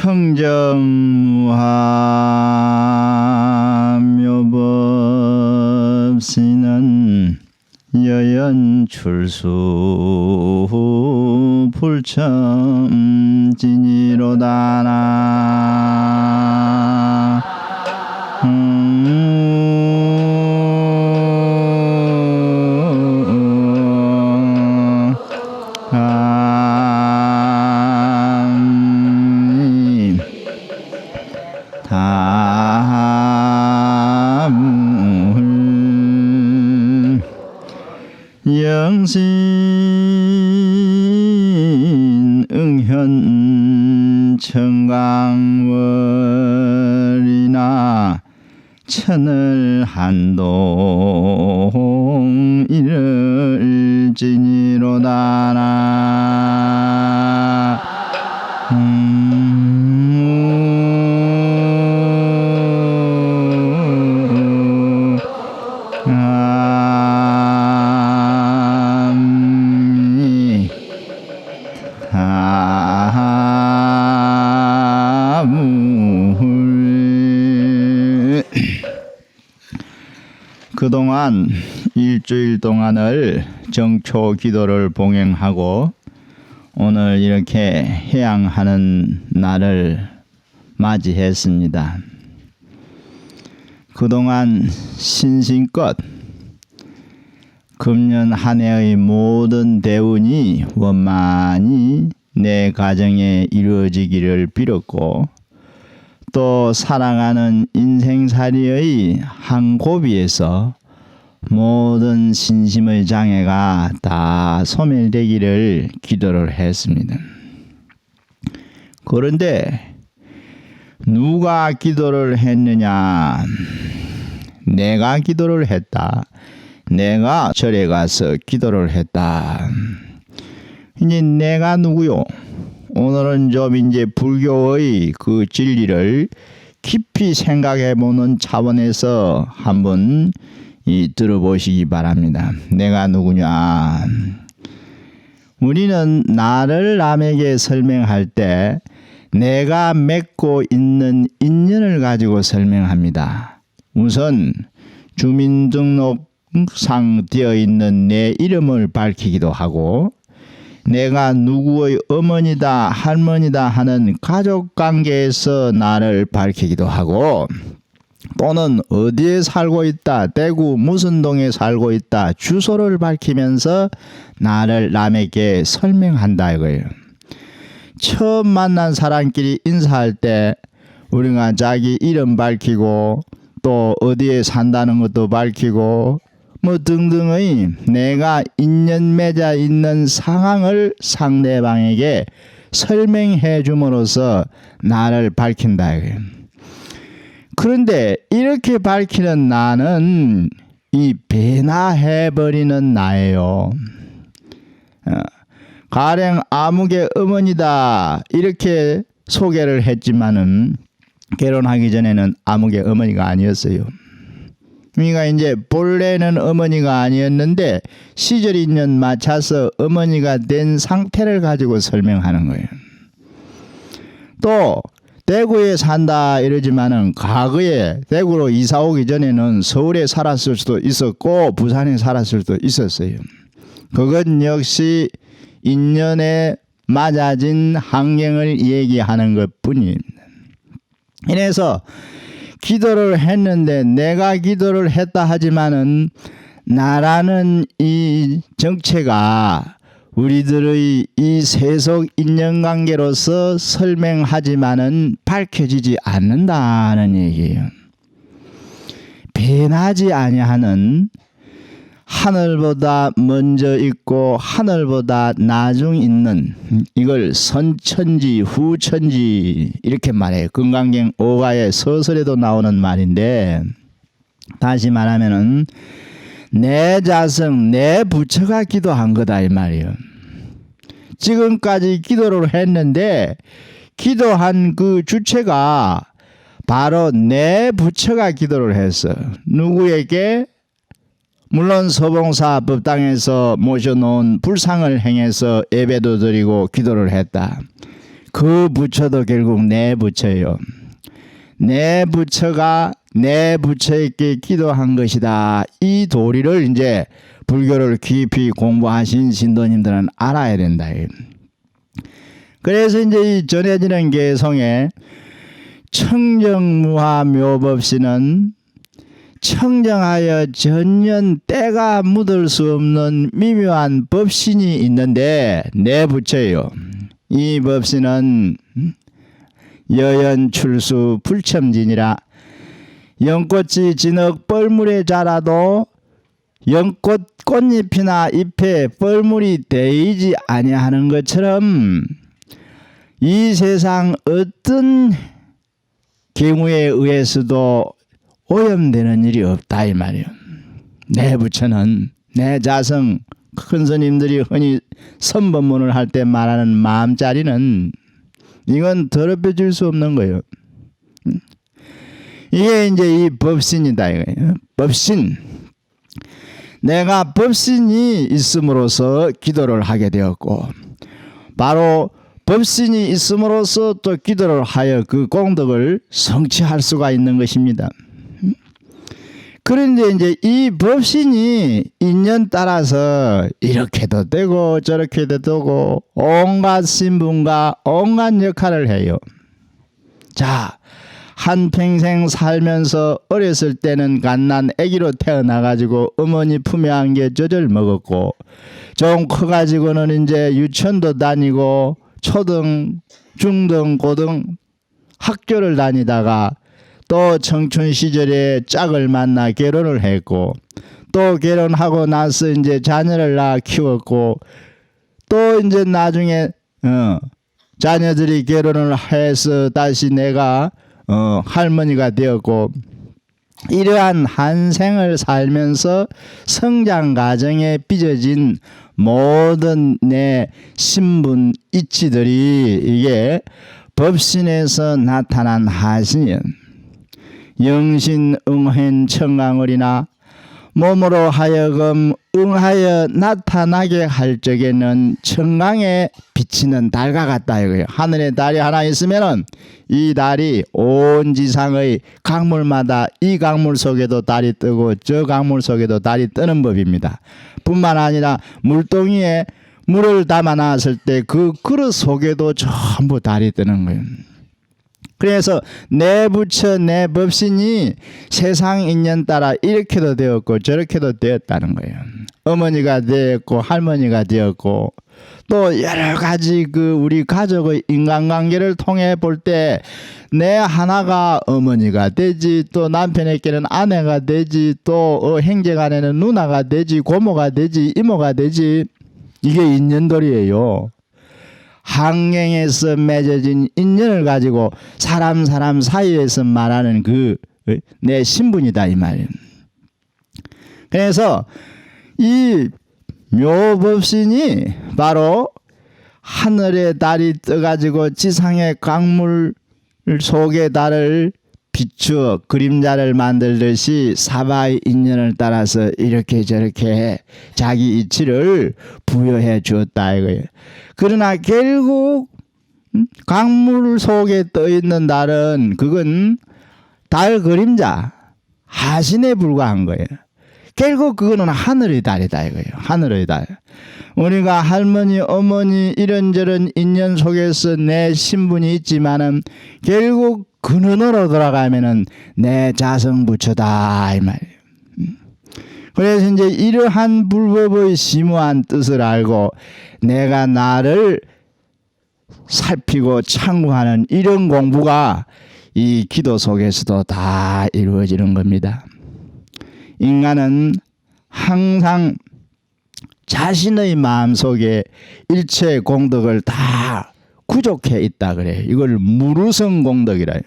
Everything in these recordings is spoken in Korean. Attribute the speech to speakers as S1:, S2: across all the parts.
S1: 청정무함묘법시는 여연출수 불첨진이로다나 영신 응현 청강월이나 천을 한동 일을지니로다나 그동안 일주일 동안을 정초 기도를 봉행하고 오늘 이렇게 해양하는 날을 맞이했습니다. 그동안 신신껏 금년 한 해의 모든 대운이 원만히 내 가정에 이루어지기를 빌었고 또 살아가는 인생살이의 한 고비에서 모든 신심의 장애가 다 소멸되기를 기도를 했습니다. 그런데 누가 기도를 했느냐? 내가 기도를 했다. 내가 절에 가서 기도를 했다. 이제 내가 누구요? 오늘은 좀 이제 불교의 그 진리를 깊이 생각해 보는 차원에서 한번 들어보시기 바랍니다. 내가 누구냐? 우리는 나를 남에게 설명할 때 내가 맺고 있는 인연을 가지고 설명합니다. 우선 주민등록상 되어 있는 내 이름을 밝히기도 하고 내가 누구의 어머니다 할머니다 하는 가족관계에서 나를 밝히기도 하고 또는 어디에 살고 있다 대구 무슨 동에 살고 있다 주소를 밝히면서 나를 남에게 설명한다 이거예요. 처음 만난 사람끼리 인사할 때 우리가 자기 이름 밝히고 또 어디에 산다는 것도 밝히고 뭐 등등의 내가 인연 맺어 있는 상황을 상대방에게 설명해 줌으로써 나를 밝힌다 이거예요. 그런데 이렇게 밝히는 나는 이 배나해버리는 나예요. 가령 아무개 어머니다 이렇게 소개를 했지만은 결혼하기 전에는 아무개 어머니가 아니었어요. 그러니까 이제 본래는 어머니가 아니었는데 시절 인연 맞춰서 어머니가 된 상태를 가지고 설명하는 거예요. 또 대구에 산다 이러지만은 과거에 대구로 이사 오기 전에는 서울에 살았을 수도 있었고 부산에 살았을 수도 있었어요. 그건 역시 인연에 맞아진 환경을 얘기하는 것뿐입니다. 이래서 기도를 했는데 내가 기도를 했다 하지만은 나라는 이 정체가 우리들의 이 세속 인연관계로서 설명하지만은 밝혀지지 않는다는 얘기예요. 변하지 아니하는 하늘보다 먼저 있고 하늘보다 나중 있는 이걸 선천지 후천지 이렇게 말해요. 금강경 5가의 서설에도 나오는 말인데 다시 말하면은 내 자성 내 부처가 기도한 거다 이 말이에요. 지금까지 기도를 했는데 기도한 그 주체가 바로 내 부처가 기도를 했어. 누구에게? 물론 서봉사 법당에서 모셔놓은 불상을 행해서 예배도 드리고 기도를 했다. 그 부처도 결국 내 부처예요. 내 부처가 내 부처에게 기도한 것이다. 이 도리를 이제 불교를 깊이 공부하신 신도님들은 알아야 된다. 그래서 이제 이 전해지는 개성에 청정무화 묘법신은 청정하여 전년 때가 묻을 수 없는 미묘한 법신이 있는데 내 부처예요. 이 법신은 여연출수 불첨진이라 연꽃이 진흙 뻘물에 자라도 연꽃 꽃잎이나 잎에 뻘물이 데이지 아니하는 것처럼 이 세상 어떤 경우에 의해서도 오염되는 일이 없다 이 말이에요. 내 부처는 내 자성 큰 스님들이 흔히 선법문을 할 때 말하는 마음자리는 이건 더럽혀질 수 없는 거예요. 이게 이제 이 법신이다 이거예요. 법신. 내가 법신이 있음으로써 기도를 하게 되었고 바로 법신이 있음으로써 또 기도를 하여 그 공덕을 성취할 수가 있는 것입니다. 그런데 이제 이 법신이 인연 따라서 이렇게도 되고 저렇게도 되고 온갖 신분과 온갖 역할을 해요. 자, 한평생 살면서 어렸을 때는 갓난 아기로 태어나가지고 어머니 품에 안겨 젖을 먹었고 좀 커가지고는 이제 유치원도 다니고 초등, 중등, 고등 학교를 다니다가 또 청춘 시절에 짝을 만나 결혼을 했고 또 결혼하고 나서 이제 자녀를 낳아 키웠고 또 이제 나중에 자녀들이 결혼을 해서 다시 내가 할머니가 되었고 이러한 한 생을 살면서 성장 과정에 빚어진 모든 내 신분 이치들이 이게 법신에서 나타난 하신연 영신 응현 청강을이나 몸으로 하여금 응하여 나타나게 할 적에는 청강에 비치는 달과 같다 이거예요. 하늘에 달이 하나 있으면은 이 달이 온 지상의 강물마다 이 강물 속에도 달이 뜨고 저 강물 속에도 달이 뜨는 법입니다. 뿐만 아니라 물동이에 물을 담아 놨을 때 그 그릇 속에도 전부 달이 뜨는 거예요. 그래서 내 부처 내 법신이 세상 인연 따라 이렇게도 되었고 저렇게도 되었다는 거예요. 어머니가 되었고 할머니가 되었고 또 여러 가지 그 우리 가족의 인간관계를 통해 볼 때 내 하나가 어머니가 되지 또 남편에게는 아내가 되지 또 형제간에는 누나가 되지 고모가 되지 이모가 되지 이게 인연돌이에요. 항행에서 맺어진 인연을 가지고 사람 사이에서 말하는 그 내 신분이다 이 말이에요. 그래서 이 묘법신이 바로 하늘에 달이 떠가지고 지상의 강물 속에 달을 비추어 그림자를 만들듯이 사바의 인연을 따라서 이렇게 저렇게 자기 이치를 부여해 주었다 이거예요. 그러나 결국 강물 속에 떠 있는 달은 그건 달 그림자 하신에 불과한 거예요. 결국 그거는 하늘의 달이다 이거예요. 하늘의 달. 우리가 할머니 어머니 이런저런 인연 속에서 내 신분이 있지만은 결국 근원으로 돌아가면은 내 자성부처다 이 말이에요. 그래서 이제 이러한 불법의 심오한 뜻을 알고 내가 나를 살피고 참고하는 이런 공부가 이 기도 속에서도 다 이루어지는 겁니다. 인간은 항상 자신의 마음속에 일체 공덕을 다 구족해 있다 그래요. 이걸 무루성 공덕이라요.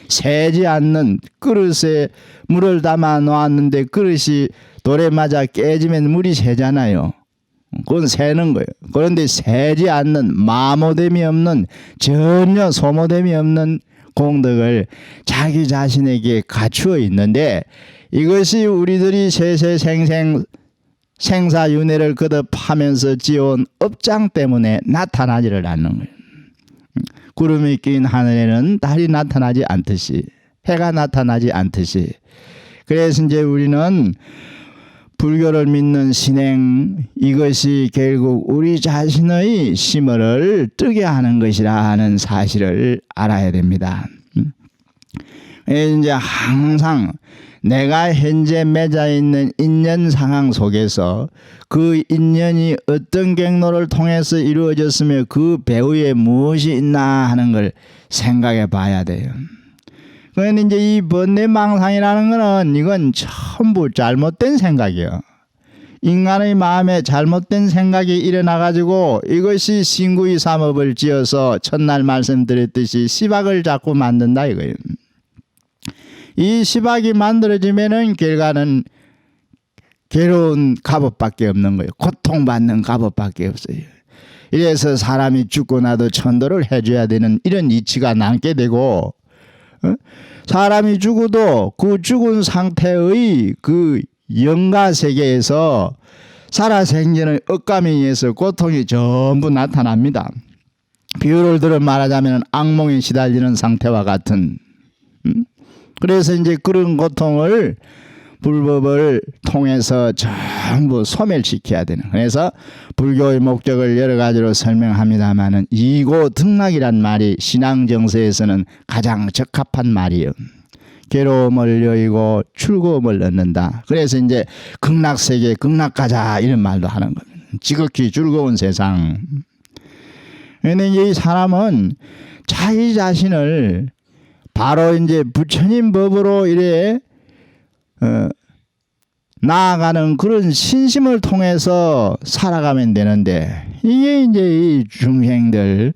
S1: 새지 않는 그릇에 물을 담아 놓았는데 그릇이 돌에 맞아 깨지면 물이 새잖아요. 그건 새는 거예요. 그런데 새지 않는 마모됨이 없는 전혀 소모됨이 없는 공덕을 자기 자신에게 갖추어 있는데 이것이 우리들이 세세생생 생사윤회를 거듭하면서 지어온 업장 때문에 나타나지를 않는 거예요. 구름이 낀 하늘에는 달이 나타나지 않듯이, 해가 나타나지 않듯이. 그래서 이제 우리는 불교를 믿는 신행, 이것이 결국 우리 자신의 심을 뜨게 하는 것이라는 사실을 알아야 됩니다. 이제 항상 내가 현재 맺어 있는 인연 상황 속에서 그 인연이 어떤 경로를 통해서 이루어졌으며 그 배후에 무엇이 있나 하는 걸 생각해 봐야 돼요. 그런데 이제 이 번뇌망상이라는 거는 이건 전부 잘못된 생각이에요. 인간의 마음에 잘못된 생각이 일어나가지고 이것이 신구의 삼업을 지어서 첫날 말씀드렸듯이 시박을 자꾸 만든다 이거예요. 이 시박이 만들어지면은 결과는 괴로운 값업밖에 없는 거예요. 고통받는 값업밖에 없어요. 이래서 사람이 죽고 나도 천도를 해줘야 되는 이런 이치가 남게 되고, 사람이 죽어도 그 죽은 상태의 그 영가 세계에서 살아생전의 억감에 의해서 고통이 전부 나타납니다. 비유를 들어 말하자면 악몽에 시달리는 상태와 같은. 그래서 이제 그런 고통을 불법을 통해서 전부 소멸시켜야 되는. 그래서 불교의 목적을 여러 가지로 설명합니다만은 이고등락이란 말이 신앙 정서에서는 가장 적합한 말이에요. 괴로움을 여의고 즐거움을 얻는다. 그래서 이제 극락세계 극락가자 이런 말도 하는 겁니다. 지극히 즐거운 세상. 그런데 이 사람은 자기 자신을 바로 이제 부처님 법으로 이래 나아가는 그런 신심을 통해서 살아가면 되는데, 이게 이제 이 중생들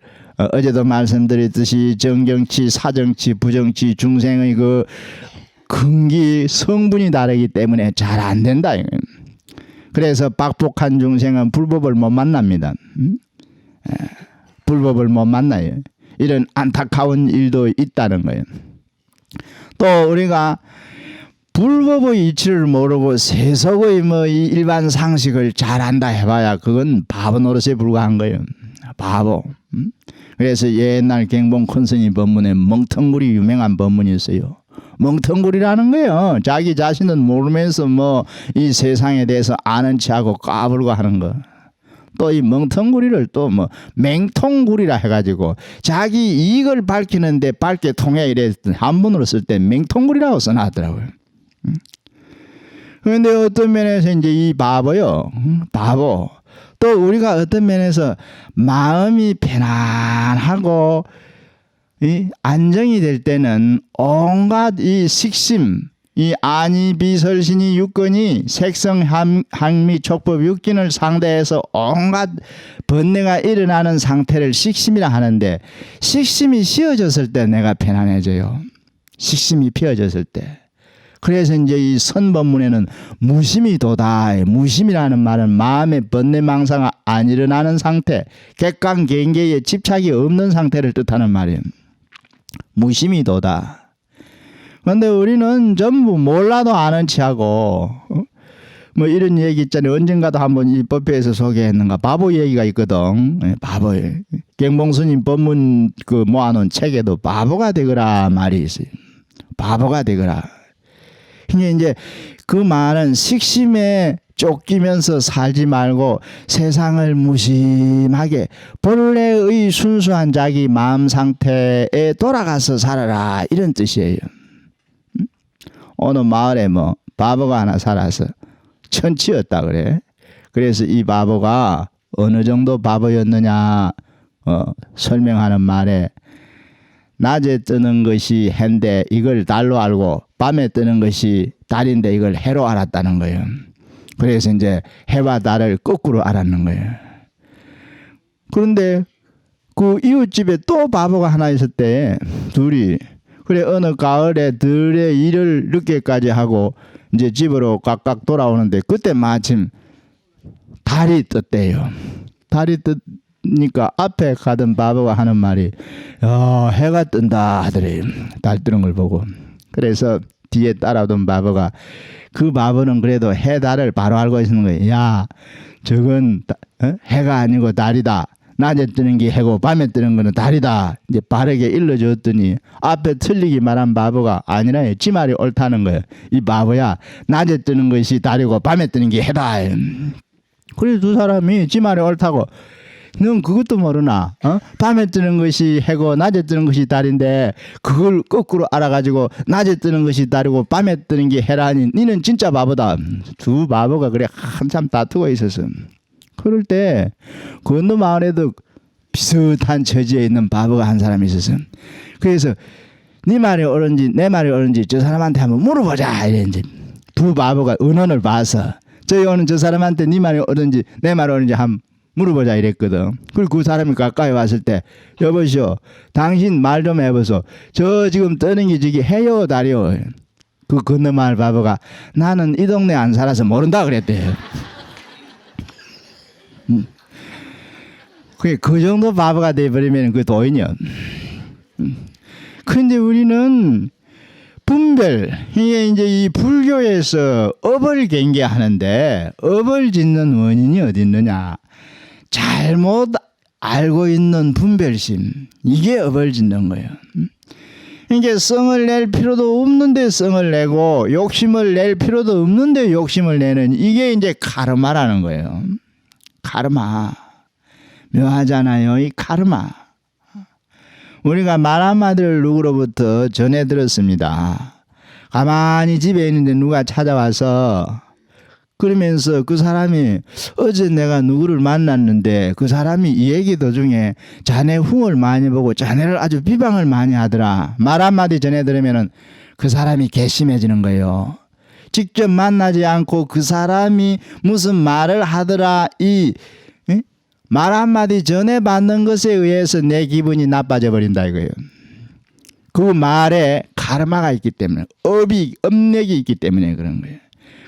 S1: 어제도 말씀드렸듯이 정정치, 사정치, 부정치, 중생의 그 근기 성분이 다르기 때문에 잘 안 된다. 그래서 박복한 중생은 불법을 못 만납니다. 불법을 못 만나요. 이런 안타까운 일도 있다는 거예요. 또 우리가 불법의 이치를 모르고 세속의 뭐 이 일반 상식을 잘 안다 해봐야 그건 바보 노릇에 불과한 거예요. 바보. 그래서 옛날 경봉 큰스님 법문에 멍텅구리 유명한 법문이 있어요. 멍텅구리라는 거예요. 자기 자신은 모르면서 뭐 이 세상에 대해서 아는 체하고 까불고 하는 거. 또 이 멍텅구리를 또 뭐 맹통구리라 해가지고 자기 이익을 밝히는데 밝게 통해 이래 한문으로 쓸 때 맹통구리라고 써놨더라고요. 그런데 어떤 면에서 이제 이 바보요, 바보. 또 우리가 어떤 면에서 마음이 편안하고 이 안정이 될 때는 온갖 이 식심, 이 아니 비설신이 육건이 색성 항미 촉법 육긴을 상대해서 온갖 번뇌가 일어나는 상태를 식심이라 하는데, 식심이 씌어졌을 때 내가 편안해져요. 식심이 피어졌을 때. 그래서 이제 이 선법문에는 무심이 도다. 무심이라는 말은 마음의 번뇌망상 안 일어나는 상태, 객관경계에 집착이 없는 상태를 뜻하는 말이에요. 무심이 도다. 그런데 우리는 전부 몰라도 아는 체하고 뭐 이런 얘기 있잖아요. 언젠가도 한번 이 법회에서 소개했는가 바보 얘기가 있거든. 바보. 경봉스님 법문 그 모아놓은 책에도 바보가 되거라 말이 있어요. 바보가 되거라. 이제 그 말은 식심에 쫓기면서 살지 말고 세상을 무심하게 본래의 순수한 자기 마음 상태에 돌아가서 살아라, 이런 뜻이에요. 어느 마을에 뭐 바보가 하나 살아서 천치였다 그래. 그래서 이 바보가 어느 정도 바보였느냐 설명하는 말에, 낮에 뜨는 것이 해인데 이걸 달로 알고 밤에 뜨는 것이 달인데 이걸 해로 알았다는 거예요. 그래서 이제 해와 달을 거꾸로 알았는 거예요. 그런데 그 이웃집에 또 바보가 하나 있을 때 둘이 그래 어느 가을에 들에 일을 늦게까지 하고 이제 집으로 각각 돌아오는데 그때 마침 달이 떴대요. 달이 뜨니까 앞에 가던 바보가 하는 말이 해가 뜬다 하더래요. 달 뜨는 걸 보고. 그래서 뒤에 따라오던 바보가, 그 바보는 그래도 해 달을 바로 알고 있는 거예요. 야, 저건 해가 아니고 달이다. 낮에 뜨는 게 해고 밤에 뜨는 거는 달이다. 이제 바르게 일러줬더니 앞에 틀리기 말한 바보가 아니라 지 말이 옳다는 거예요. 이 바보야, 낮에 뜨는 것이 달이고 밤에 뜨는 게 해다. 그래서 두 사람이 지 말이 옳다고. 넌 그것도 모르나? 밤에 뜨는 것이 해고 낮에 뜨는 것이 달인데 그걸 거꾸로 알아가지고 낮에 뜨는 것이 달이고 밤에 뜨는 게 해라니 니는 진짜 바보다. 두 바보가 그래 한참 다투고 있었어. 그럴 때 건너 마을에도 비슷한 처지에 있는 바보가 한 사람이 있었어. 그래서 네 말이 옳은지 내 말이 옳은지 저 사람한테 한번 물어보자 이랬는지 두 바보가 은원을 봐서 저기 오는 저 사람한테 네 말이 옳은지 내 말이 옳은지 한번 물어보자 이랬거든. 그리고 그 사람이 가까이 왔을 때 여보시오 당신 말 좀 해보소. 저 지금 뜨는 게 저기 해요 달이요. 그 건너 마을 바보가 나는 이 동네 안 살아서 모른다 그랬대. 그 정도 바보가 돼버리면 그 도인이요. 근데 우리는 분별, 이게 이제 이 불교에서 업을 경계하는데 업을 짓는 원인이 어디 있느냐? 잘못 알고 있는 분별심, 이게 업을 짓는 거예요. 이게 성을 낼 필요도 없는데 성을 내고 욕심을 낼 필요도 없는데 욕심을 내는 이게 이제 카르마라는 거예요. 카르마. 묘하잖아요. 이 카르마. 우리가 말 한마디를 누구로부터 전해 들었습니다. 가만히 집에 있는데 누가 찾아와서 그러면서 그 사람이 어제 내가 누구를 만났는데 그 사람이 이 얘기 도중에 자네 흉을 많이 보고 자네를 아주 비방을 많이 하더라. 말 한마디 전해 들으면 그 사람이 괘씸해지는 거예요. 직접 만나지 않고 그 사람이 무슨 말을 하더라 이 말 한마디 전에 받는 것에 의해서 내 기분이 나빠져 버린다 이거예요. 그 말에 카르마가 있기 때문에 업력이 있기 때문에 그런 거예요.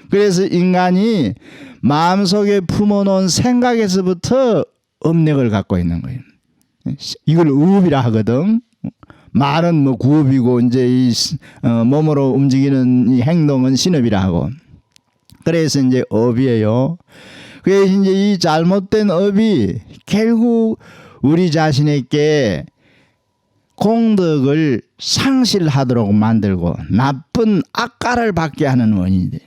S1: 그래서 인간이 마음속에 품어놓은 생각에서부터 업력을 갖고 있는 거예요. 이걸 업이라 하거든. 말은 뭐 구업이고 이제 이 몸으로 움직이는 이 행동은 신업이라 하고. 그래서 이제 업이에요. 그래서 이제 이 잘못된 업이 결국 우리 자신에게 공덕을 상실하도록 만들고 나쁜 악가를 받게 하는 원인이 돼요.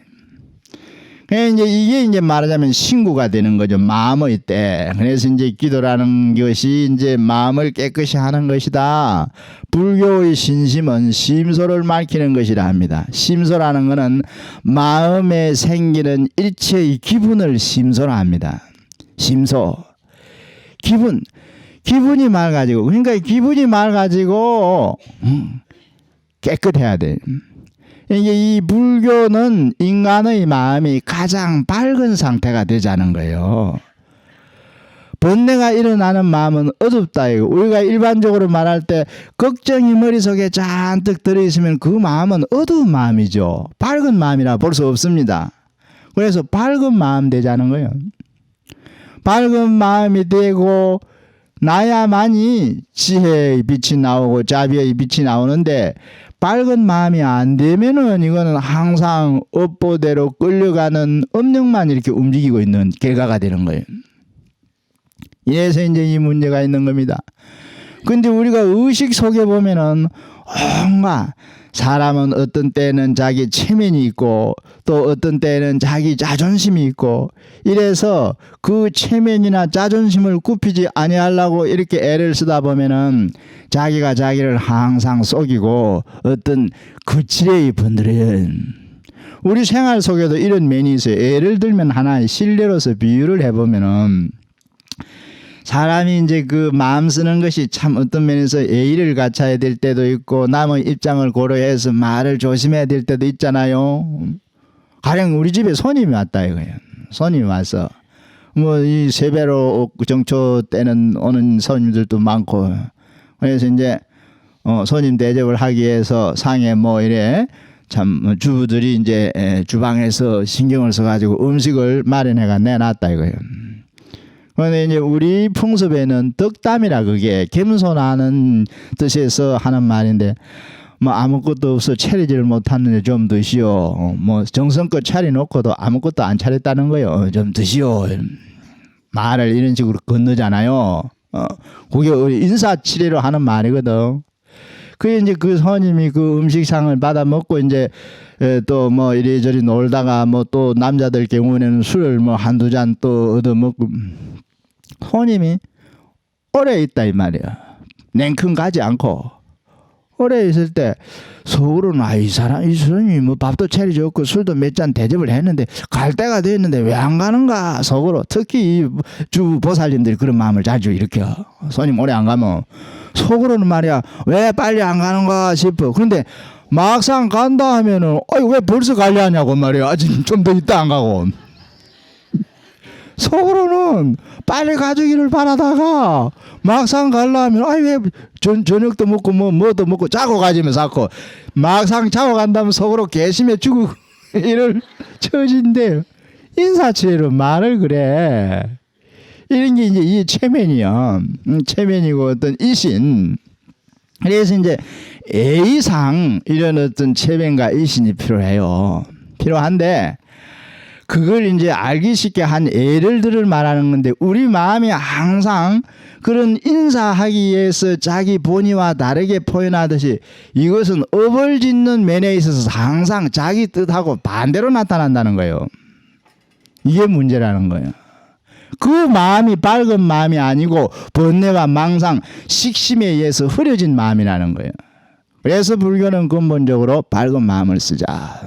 S1: 그래서 이제 이게 이제 말하자면 신구가 되는 거죠. 마음의 때. 그래서 이제 기도라는 것이 이제 마음을 깨끗이 하는 것이다. 불교의 신심은 심소를 밝히는 것이라 합니다. 심소라는 것은 마음에 생기는 일체의 기분을 심소라 합니다. 심소. 기분이 맑아지고, 그러니까 기분이 맑아지고 깨끗해야 돼. 이게 이 불교는 인간의 마음이 가장 밝은 상태가 되자는 거예요. 번뇌가 일어나는 마음은 어둡다. 우리가 일반적으로 말할 때 걱정이 머릿속에 잔뜩 들어있으면 그 마음은 어두운 마음이죠. 밝은 마음이라 볼 수 없습니다. 그래서 밝은 마음 되자는 거예요. 밝은 마음이 되고 나야만이 지혜의 빛이 나오고 자비의 빛이 나오는데 밝은 마음이 안 되면은 이거는 항상 업보대로 끌려가는 업력만 이렇게 움직이고 있는 결과가 되는 거예요. 이래서 이제 이 문제가 있는 겁니다. 근데 우리가 의식 속에 보면은 온갖 사람은 어떤 때는 자기 체면이 있고 또 어떤 때는 자기 자존심이 있고 이래서 그 체면이나 자존심을 굽히지 아니하려고 이렇게 애를 쓰다 보면은 자기가 자기를 항상 속이고 어떤 거칠의 분들은 우리 생활 속에도 이런 면이 있어요. 예를 들면 하나의 실례로서 비유를 해보면은 사람이 이제 그 마음 쓰는 것이 참 어떤 면에서 예의를 갖춰야 될 때도 있고 남의 입장을 고려해서 말을 조심해야 될 때도 있잖아요. 가령 우리 집에 손님이 왔다 이거예요. 손님이 와서 뭐 이 세배로 정초 때는 오는 손님들도 많고 그래서 이제 손님 대접을 하기 위해서 상에 뭐 이래 참 주부들이 이제 주방에서 신경을 써가지고 음식을 마련해가 내놨다 이거예요. 그런데 이제 우리 풍습에는 덕담이라 그게 겸손하는 뜻에서 하는 말인데 뭐 아무것도 없어 차리지를 못하는데 좀 드시오. 뭐 정성껏 차려놓고도 아무것도 안 차렸다는 거예요. 좀 드시오. 말을 이런 식으로 건너잖아요. 그게 우리 인사치레로 하는 말이거든. 그게 이제 그 스님이 그 음식상을 받아 먹고 이제 또 뭐 이리저리 놀다가 뭐 또 남자들 경우에는 술을 뭐 한두 잔 또 얻어 먹고 스님이 오래 있다 이 말이야. 냉큼 가지 않고 오래 있을 때 속으로는 이 사람 이 스님이 뭐 밥도 차려줬고 술도 몇 잔 대접을 했는데 갈 때가 됐는데 왜 안 가는가 속으로. 특히 이 주 보살님들이 그런 마음을 자주 일으켜. 스님 오래 안 가면 속으로는 말이야 왜 빨리 안 가는가 싶어. 그런데 막상 간다 하면은 왜 벌써 가려냐고 말이야. 아직 좀 더 있다 안 가고. 속으로는 빨리 가주기를 바라다가 막상 가려면 왜 저녁도 먹고 뭐도 먹고 자고 가지면 자고 막상 자고 간다면 속으로 괘씸해 죽고 이럴 처진데 인사치레로 말을 그래. 이런 게 이제 이 체면이야. 체면이고 어떤 이신. 그래서 이제 A상 이런 어떤 체면과 이신이 필요해요. 필요한데 그걸 이제 알기 쉽게 한 예를 들을 말하는 건데 우리 마음이 항상 그런 인사하기 위해서 자기 본의와 다르게 표현하듯이 이것은 업을 짓는 면에 있어서 항상 자기 뜻하고 반대로 나타난다는 거예요. 이게 문제라는 거예요. 그 마음이 밝은 마음이 아니고 번뇌와 망상, 식심에 의해서 흐려진 마음이라는 거예요. 그래서 불교는 근본적으로 밝은 마음을 쓰자.